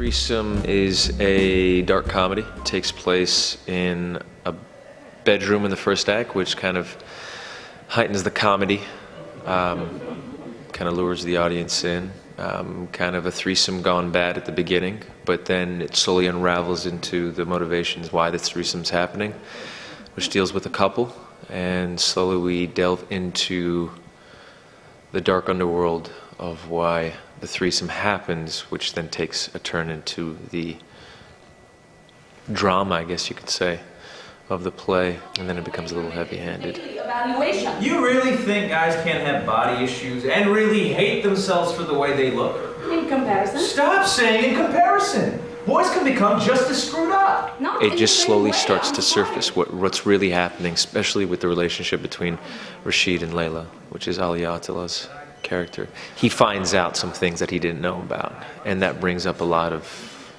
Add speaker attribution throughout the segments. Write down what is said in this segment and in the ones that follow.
Speaker 1: Threesome is a dark comedy. It takes place in a bedroom in the first act, which kind of heightens the comedy, kind of lures the audience in. Kind of a threesome gone bad at the beginning, but then it slowly unravels into the motivations why the threesome's happening, which deals with a couple, and slowly we delve into the dark underworld of why the threesome happens, which then takes a turn into the drama, I guess you could say, of the play, and then it becomes a little heavy-handed.
Speaker 2: You really think guys can't have body issues and really hate themselves for the way they look?
Speaker 3: In comparison?
Speaker 2: Stop saying in comparison! Boys can become just as screwed up!
Speaker 1: It just slowly starts to surface what's really happening, especially with the relationship between Rashid and Layla, which is Ali Atila's character. He finds out some things that he didn't know about, and that brings up a lot of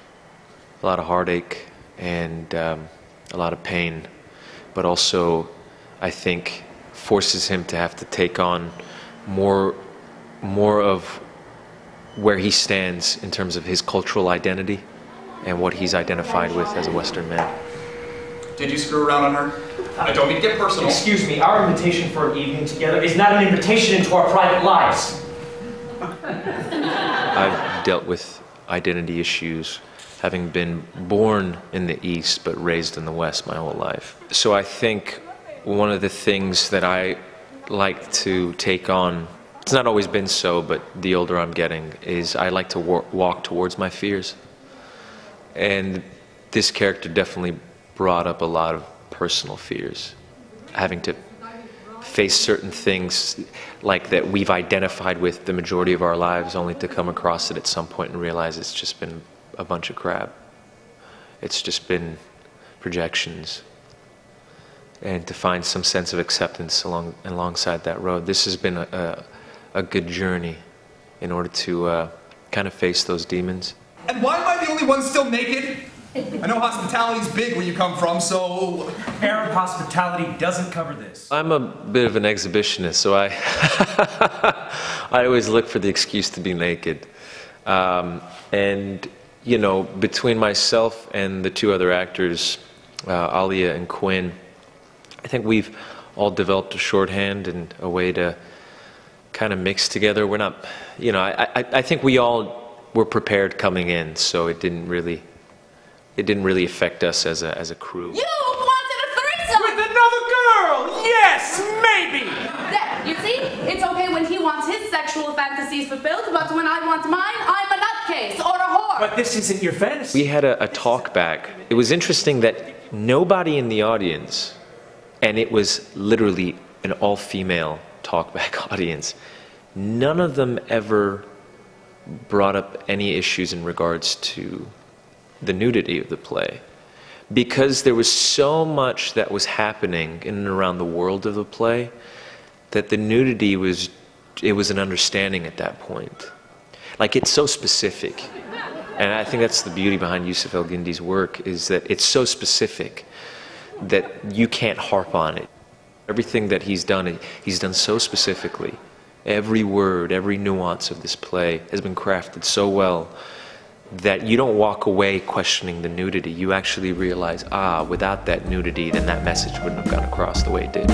Speaker 1: heartache and a lot of pain, but also I think forces him to have to take on more of where he stands in terms of his cultural identity and what he's identified with as a Western man.
Speaker 4: Did you screw around on her? I don't mean to get personal.
Speaker 5: Excuse me, our invitation for an evening together is not an invitation into our private lives.
Speaker 1: I've dealt with identity issues, having been born in the East but raised in the West my whole life. So I think one of the things that I like to take on, it's not always been so, but the older I'm getting, is I like to walk towards my fears. And this character definitely brought up a lot of personal fears. Having to face certain things like that we've identified with the majority of our lives, only to come across it at some point and realize it's just been a bunch of crap. It's just been projections. And to find some sense of acceptance alongside that road. This has been a good journey in order to kind of face those demons.
Speaker 4: And why am I the only one still naked? I know hospitality's big where you come from, so...
Speaker 5: Arab hospitality doesn't cover this.
Speaker 1: I'm a bit of an exhibitionist, so I always look for the excuse to be naked. And, you know, between myself and the two other actors, Alia and Quinn, I think we've all developed a shorthand and a way to kind of mix together. We're not, you know, I think we all were prepared coming in, so it didn't really affect us as a crew.
Speaker 3: You wanted a threesome!
Speaker 2: With another girl! Yes, maybe!
Speaker 3: There, you see? It's okay when he wants his sexual fantasies fulfilled, but when I want mine, I'm a nutcase or a whore!
Speaker 5: But this isn't your fantasy.
Speaker 1: We had a talk back. It was interesting that nobody in the audience, and it was literally an all-female talkback audience, none of them ever brought up any issues in regards to the nudity of the play, because there was so much that was happening in and around the world of the play that the nudity was an understanding at that point. Like, it's so specific, and I think that's the beauty behind Yusuf El Guindy's work, is that it's so specific that you can't harp on it. Everything that he's done so specifically. Every word, every nuance of this play has been crafted so well that you don't walk away questioning the nudity. You actually realize, without that nudity, then that message wouldn't have gone across the way it did.